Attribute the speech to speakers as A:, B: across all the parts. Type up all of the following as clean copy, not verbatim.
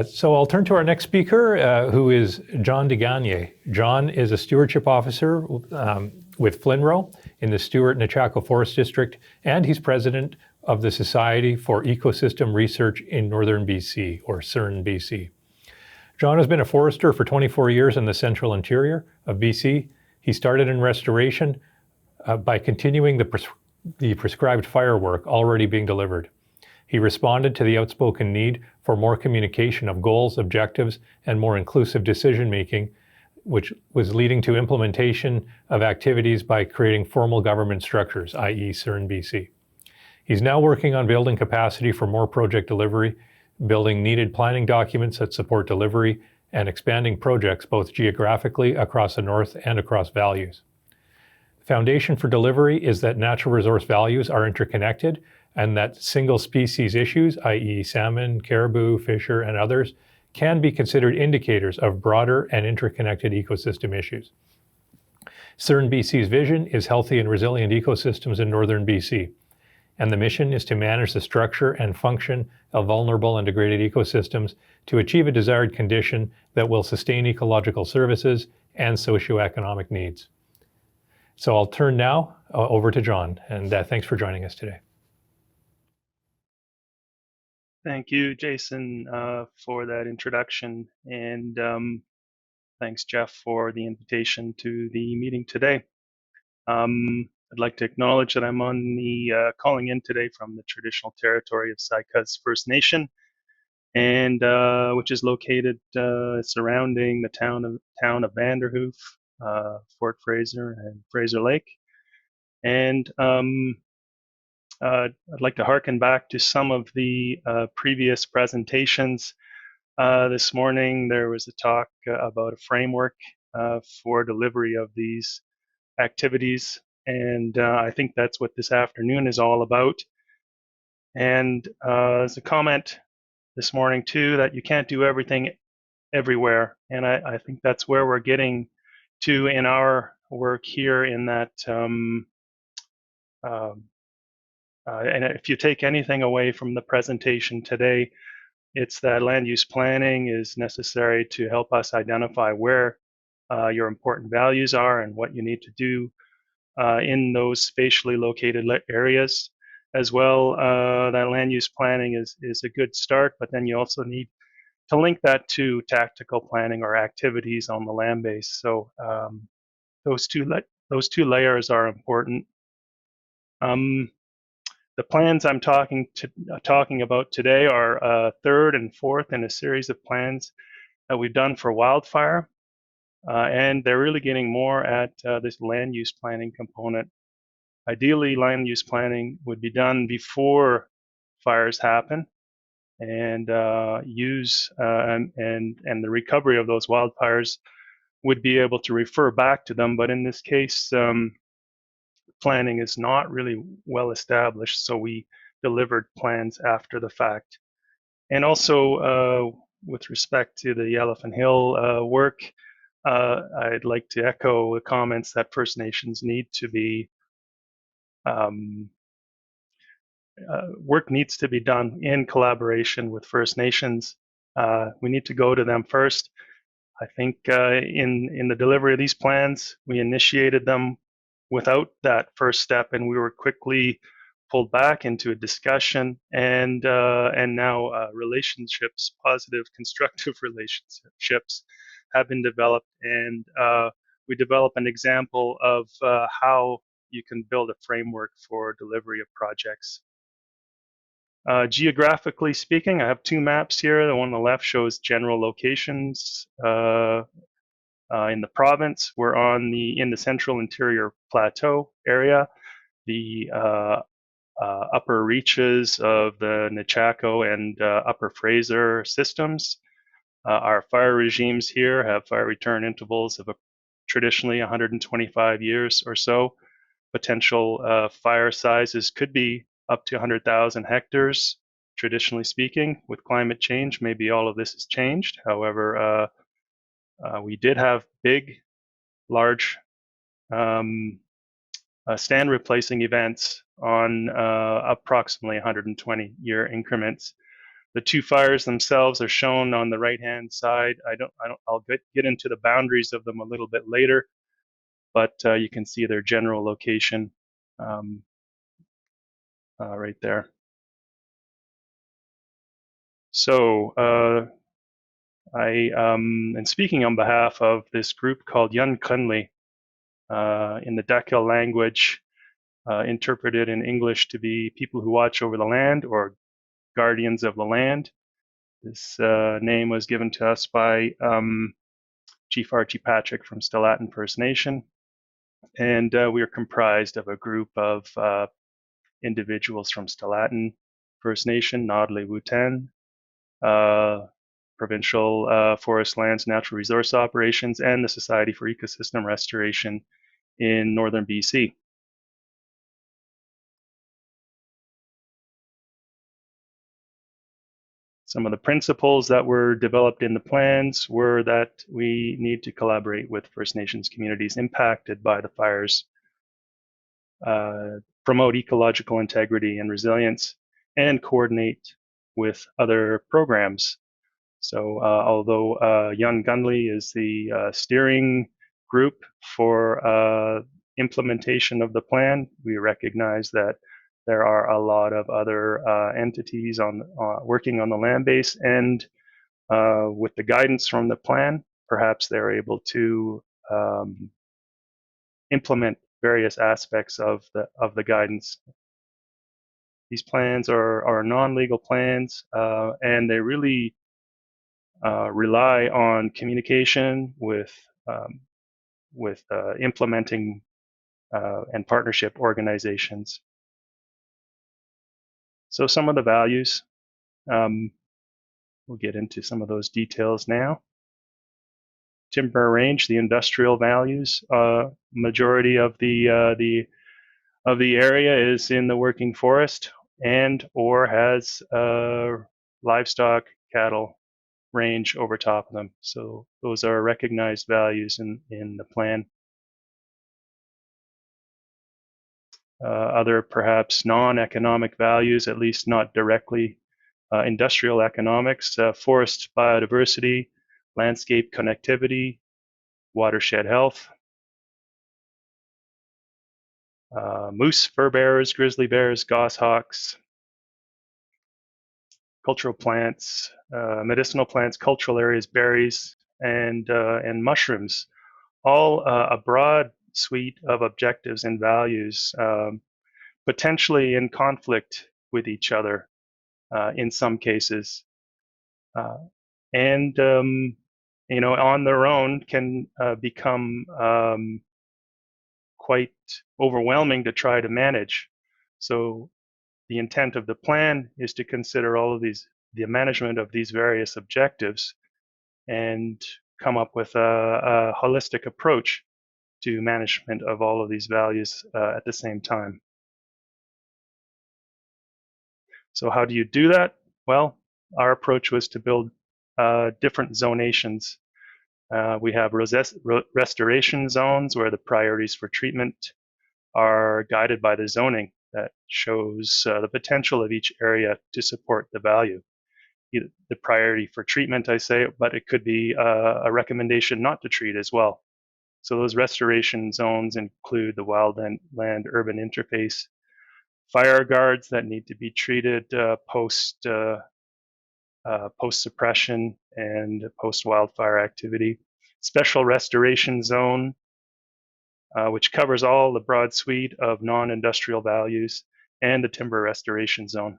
A: So I'll turn to our next speaker, who is John DeGagne. John is a stewardship officer with FLNRORD in the Stewart-Nechako Forest District, and he's president of the Society for Ecosystem Research in Northern BC, or SERNbc. John has been a forester for 24 years in the central interior of BC. He started in restoration by continuing the prescribed fire work already being delivered. He responded to the outspoken need for more communication of goals, objectives, and more inclusive decision-making, which was leading to implementation of activities by creating formal government structures, i.e. SERNbc. He's now working on building capacity for more project delivery, building needed planning documents that support delivery, and expanding projects both geographically across the north and across values. The foundation for delivery is that natural resource values are interconnected and that single species issues, i.e. salmon, caribou, fisher, and others, can be considered indicators of broader and interconnected ecosystem issues. SERNbc's vision is healthy and resilient ecosystems in northern BC, and the mission is to manage the structure and function of vulnerable and degraded ecosystems to achieve a desired condition that will sustain ecological services and socioeconomic needs. So I'll turn now over to John, and thanks for joining us today.
B: Thank you, Jason, for that introduction, and thanks, Jeff, for the invitation to the meeting today. I'd like to acknowledge that I'm on the calling in today from the traditional territory of Saikaz First Nation, and which is located surrounding the town of Vanderhoof, Fort Fraser, and Fraser Lake. And I'd like to hearken back to some of the previous presentations. This morning there was a talk about a framework for delivery of these activities, and I think that's what this afternoon is all about. And there's a comment this morning too that you can't do everything everywhere, and I think that's where we're getting to in our work here, in that and if you take anything away from the presentation today, it's that land use planning is necessary to help us identify where your important values are and what you need to do in those spatially located areas. As well, that land use planning is a good start, but then you also need to link that to tactical planning or activities on the land base. So those two layers are important. The plans I'm talking about today are third and fourth in a series of plans that we've done for wildfire, and they're really getting more at this land use planning component. Ideally, land use planning would be done before fires happen, and and the recovery of those wildfires would be able to refer back to them. But in this case, planning is not really well established, so we delivered plans after the fact. And also, with respect to the Elephant Hill work, I'd like to echo the comments that First Nations need to be, work needs to be done in collaboration with First Nations. We need to go to them first. I think in the delivery of these plans, we initiated them without that first step, and we were quickly pulled back into a discussion, and now relationships, positive, constructive relationships, have been developed, and we develop an example of how you can build a framework for delivery of projects. Geographically speaking, I have two maps here. The one on the left shows general locations in the province. We're in the central interior plateau area, the upper reaches of the Nechako and upper Fraser systems. Our fire regimes here have fire return intervals of traditionally 125 years or so. Potential fire sizes could be up to 100,000 hectares, traditionally speaking. With climate change, maybe all of this has changed. However, we did have large stand replacing events on approximately 120-year increments. The two fires themselves are shown on the right-hand side. I'll get into the boundaries of them a little bit later, but you can see their general location right there. So I am speaking on behalf of this group called Yun Kunli, in the Dakil language, interpreted in English to be people who watch over the land, or guardians of the land. This name was given to us by Chief Archie Patrick from Stellatan First Nation, and we are comprised of a group of individuals from Stellatan First Nation, Noddle Wooten, Provincial Forest Lands Natural Resource Operations, and the Society for Ecosystem Restoration in northern BC. Some of the principles that were developed in the plans were that we need to collaborate with First Nations communities impacted by the fires, promote ecological integrity and resilience, and coordinate with other programs. So although Yun Kunli is the steering group for implementation of the plan, we recognize that there are a lot of other entities working on the land base, and with the guidance from the plan, perhaps they're able to implement various aspects of the guidance. These plans are non-legal plans, and they really rely on communication with implementing and partnership organizations. So some of the values, we'll get into some of those details now. Timber range, the industrial values, majority of the area is in the working forest and or has livestock, cattle range over top of them. So those are recognized values in the plan. Other perhaps non-economic values, at least not directly industrial economics, forest biodiversity, landscape connectivity, watershed health, moose, fur bearers, grizzly bears, goshawks, cultural plants, medicinal plants, cultural areas, berries, and mushrooms. All a broad suite of objectives and values, potentially in conflict with each other in some cases, and on their own can become quite overwhelming to try to manage. So the intent of the plan is to consider all of the management of these various objectives, and come up with a holistic approach to management of all of these values at the same time. So how do you do that? Well, our approach was to build different zonations. We have restoration zones where the priorities for treatment are guided by the zoning that shows the potential of each area to support the value. The priority for treatment, I say, but it could be a recommendation not to treat as well. So those restoration zones include the wildland urban interface, fire guards that need to be treated post suppression and post wildfire activity, special restoration zone, which covers all the broad suite of non-industrial values, and the timber restoration zone.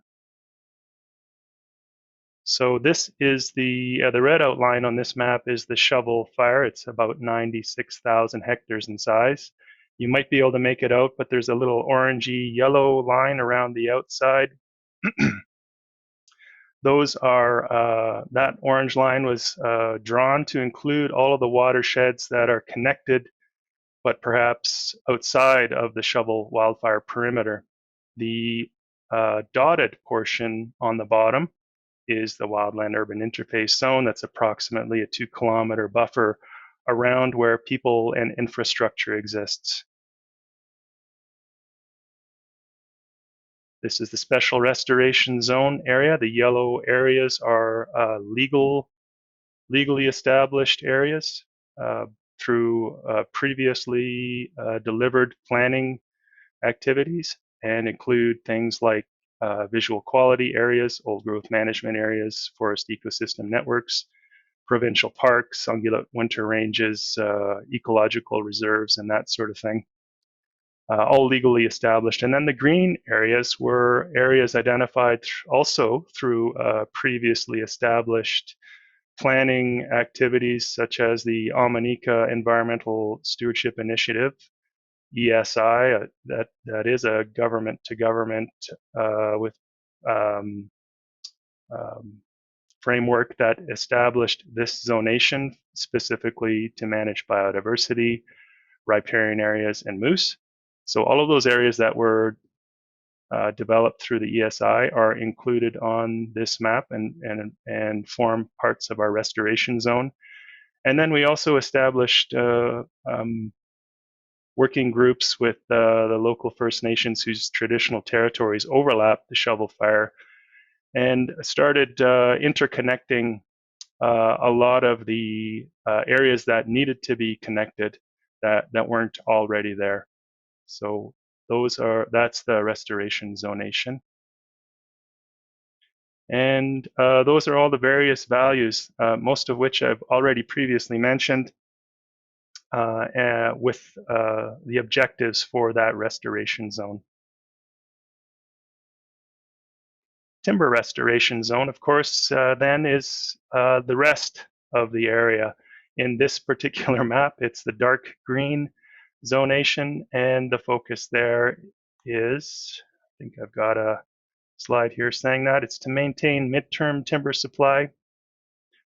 B: So this is the red outline on this map is the shovel fire. It's about 96,000 hectares in size. You might be able to make it out, but there's a little orangey yellow line around the outside. Those are, that orange line was drawn to include all of the watersheds that are connected, but perhaps outside of the shovel wildfire perimeter. The dotted portion on the bottom is the wildland urban interface zone. That's approximately a 2-kilometer buffer around where people and infrastructure exists. This is the special restoration zone area. The yellow areas are legally established areas through previously delivered planning activities, and include things like visual quality areas, old growth management areas, forest ecosystem networks, provincial parks, ungulate winter ranges, ecological reserves, and that sort of thing. All legally established. And then the green areas were areas identified also through previously established planning activities such as the Amanika Environmental Stewardship Initiative, ESI, that is a government to government with framework that established this zonation specifically to manage biodiversity, riparian areas, and moose. So all of those areas that were developed through the ESI are included on this map and form parts of our restoration zone. And then we also established working groups with the local First Nations whose traditional territories overlap the shovel fire, and started interconnecting a lot of the areas that needed to be connected that weren't already there. So that's the restoration zonation. And those are all the various values, most of which I've already previously mentioned, with the objectives for that restoration zone. Timber restoration zone, of course, then is the rest of the area. In this particular map, it's the dark green zonation, and the focus there is, I think I've got a slide here saying that, it's to maintain midterm timber supply,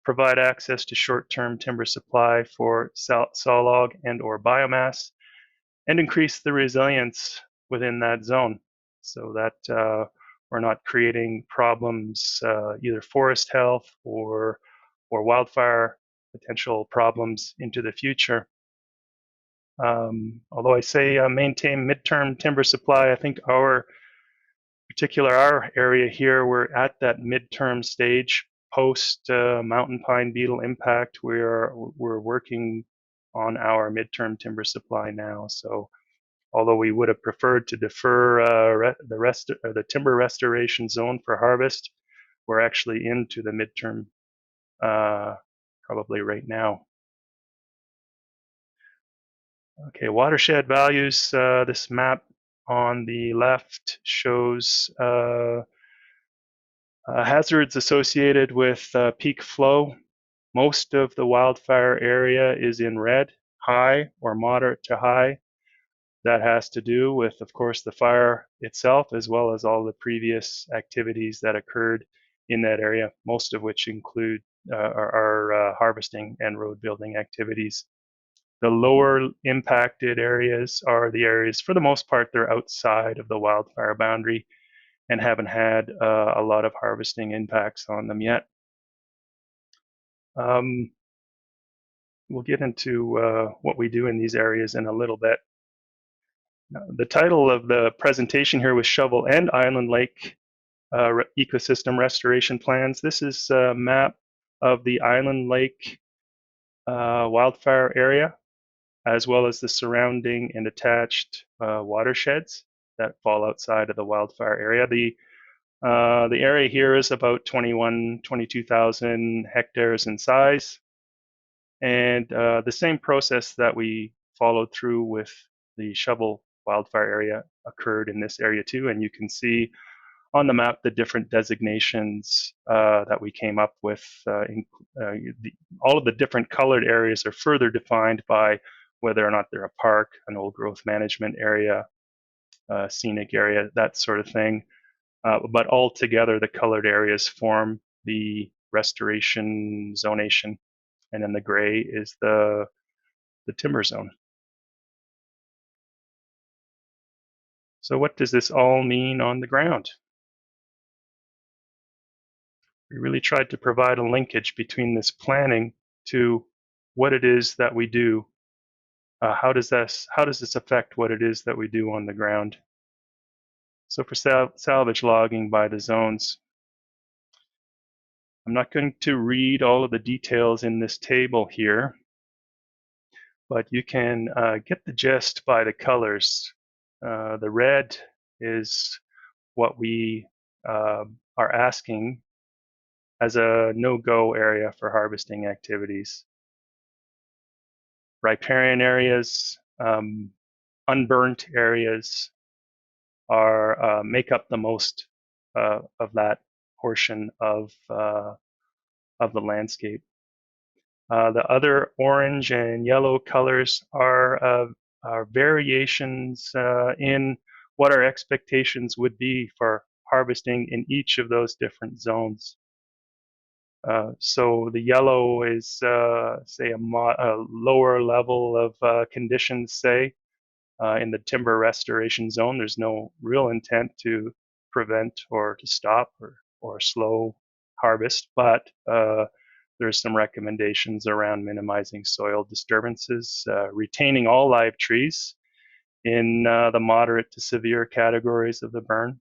B: provide access to short-term timber supply for sawlog and or biomass, and increase the resilience within that zone so that we're not creating problems, either forest health or wildfire potential problems into the future. Although I say maintain midterm timber supply, I think our area here, we're at that midterm stage post mountain pine beetle impact. We're working on our midterm timber supply now. So although we would have preferred to defer the timber restoration zone for harvest, we're actually into the midterm probably right now. Okay, watershed values. This map on the left shows hazards associated with peak flow. Most of the wildfire area is in red, high or moderate to high. That has to do with, of course, the fire itself, as well as all the previous activities that occurred in that area, most of which include our harvesting and road building activities. The lower impacted areas are the areas, for the most part, they're outside of the wildfire boundary and haven't had a lot of harvesting impacts on them yet. We'll get into what we do in these areas in a little bit. The title of the presentation here was Shovel and Island Lake Ecosystem Restoration Plans. This is a map of the Island Lake wildfire area, as well as the surrounding and attached watersheds that fall outside of the wildfire area. The area here is about 22,000 hectares in size. And the same process that we followed through with the shovel wildfire area occurred in this area too. And you can see on the map the different designations that we came up with. All of the different colored areas are further defined by whether or not they're a park, an old growth management area, scenic area, that sort of thing. But all together, the colored areas form the restoration zonation. And then the gray is the timber zone. So what does this all mean on the ground? We really tried to provide a linkage between this planning to what it is that we do. How does this affect what it is that we do on the ground? So for salvage logging by the zones, I'm not going to read all of the details in this table here, but you can get the gist by the colors. The red is what we are asking as a no-go area for harvesting activities. Riparian areas, unburnt areas are make up the most of that portion of the landscape. The other orange and yellow colors are variations in what our expectations would be for harvesting in each of those different zones. So the yellow is, say, a lower level of conditions, say, in the timber restoration zone. There's no real intent to prevent or to stop or slow harvest, but there's some recommendations around minimizing soil disturbances, retaining all live trees in the moderate to severe categories of the burn,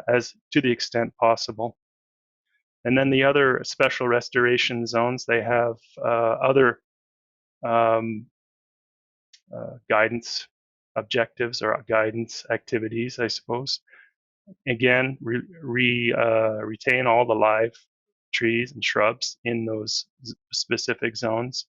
B: as to the extent possible. And then the other special restoration zones, they have other guidance objectives or guidance activities, I suppose. Again, retain all the live trees and shrubs in those specific zones,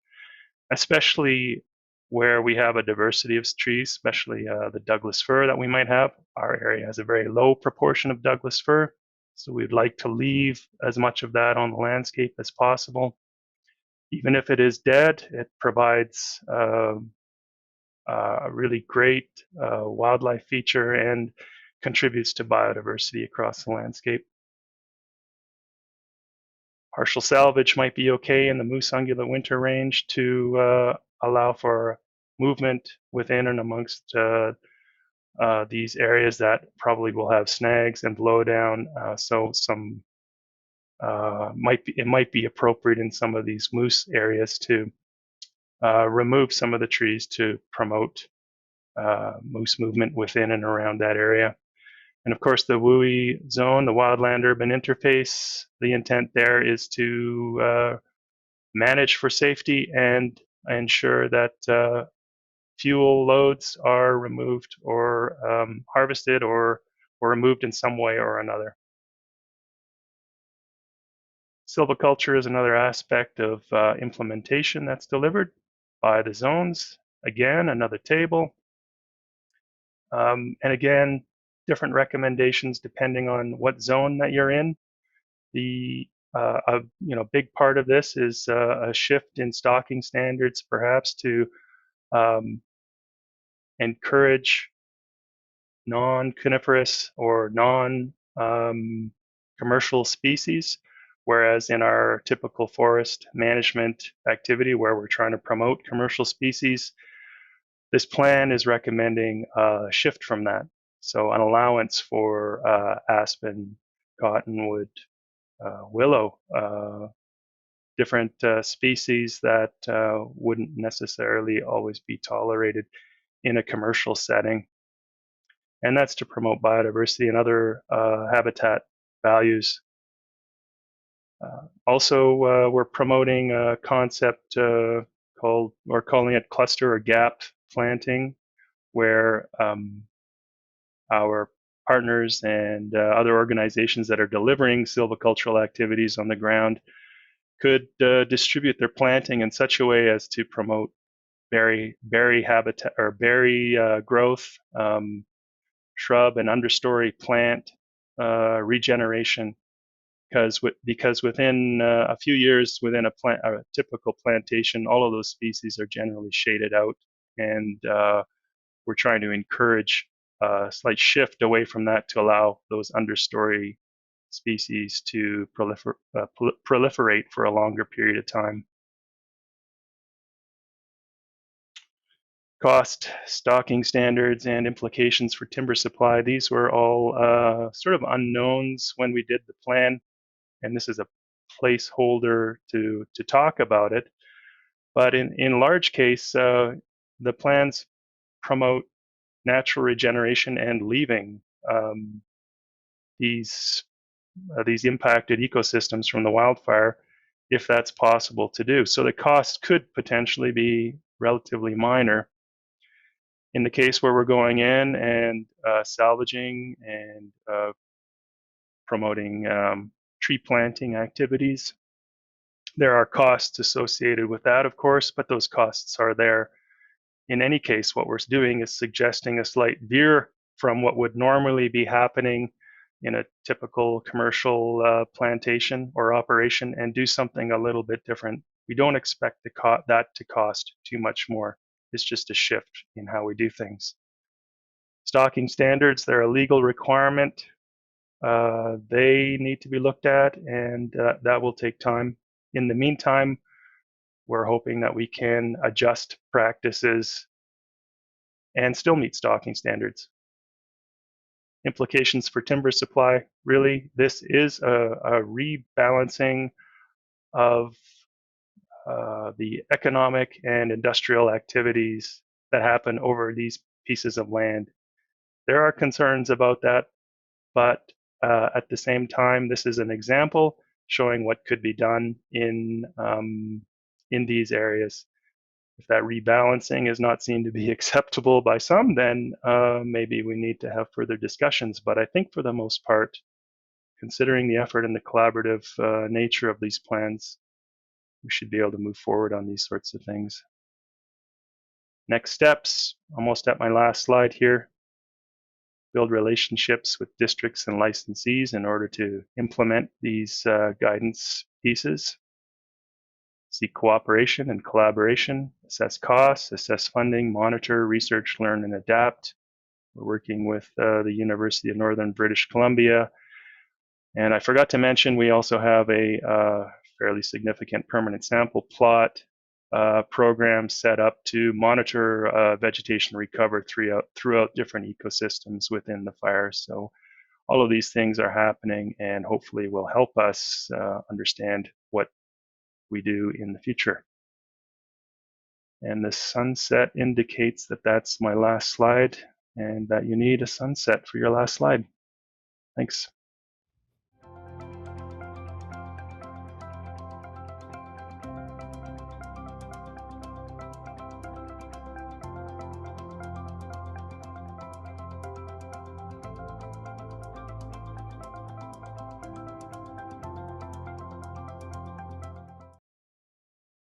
B: especially where we have a diversity of trees, especially the Douglas fir that we might have. Our area has a very low proportion of Douglas fir, so we'd like to leave as much of that on the landscape as possible. Even if it is dead, it provides a really great wildlife feature and contributes to biodiversity across the landscape. Partial salvage might be okay in the moose ungulate winter range to allow for movement within and amongst these areas that probably will have snags and blowdown. So some it might be appropriate in some of these moose areas to remove some of the trees to promote moose movement within and around that area. And of course, the WUI zone, the wildland-urban interface, the intent there is to manage for safety and ensure that fuel loads are removed or harvested or removed in some way or another. Silviculture is another aspect of implementation that's delivered by the zones. Again, another table. And again, different recommendations depending on what zone that you're in. The big part of this is a shift in stocking standards, perhaps to encourage non-coniferous or non-commercial species, whereas in our typical forest management activity where we're trying to promote commercial species, this plan is recommending a shift from that. So an allowance for aspen, cottonwood, willow, different species that wouldn't necessarily always be tolerated in a commercial setting. And that's to promote biodiversity and other habitat values. Also, we're promoting a concept we're calling it cluster or gap planting, where our partners and other organizations that are delivering silvicultural activities on the ground could distribute their planting in such a way as to promote berry habitat or berry growth, shrub and understory plant regeneration, because within a few years within a typical plantation, all of those species are generally shaded out, and we're trying to encourage a slight shift away from that to allow those understory species to proliferate for a longer period of time. Cost, stocking standards, and implications for timber supply. These were all sort of unknowns when we did the plan, and this is a placeholder to talk about it. But in large case, the plans promote natural regeneration and leaving these impacted ecosystems from the wildfire, if that's possible to do. So the cost could potentially be relatively minor. In the case where we're going in and salvaging and promoting tree planting activities, there are costs associated with that, of course, but those costs are there. In any case, what we're doing is suggesting a slight veer from what would normally be happening in a typical commercial plantation or operation and do something a little bit different. We don't expect that to cost too much more. It's just a shift in how we do things. Stocking standards, they're a legal requirement. They need to be looked at, and that will take time. In the meantime, we're hoping that we can adjust practices and still meet stocking standards. Implications for timber supply, really, this is a rebalancing of the economic and industrial activities that happen over these pieces of land. There are concerns about that, but at the same time, this is an example showing what could be done in these areas. If that rebalancing is not seen to be acceptable by some, then maybe we need to have further discussions. But I think for the most part, considering the effort and the collaborative nature of these plans, we should be able to move forward on these sorts of things. Next steps, almost at my last slide here. Build relationships with districts and licensees in order to implement these guidance pieces. Seek cooperation and collaboration, assess costs, assess funding, monitor, research, learn, and adapt. We're working with the University of Northern British Columbia. And I forgot to mention, we also have a fairly significant permanent sample plot program set up to monitor vegetation recovery throughout different ecosystems within the fire. So all of these things are happening and hopefully will help us understand what we do in the future. And the sunset indicates that that's my last slide and that you need a sunset for your last slide. Thanks.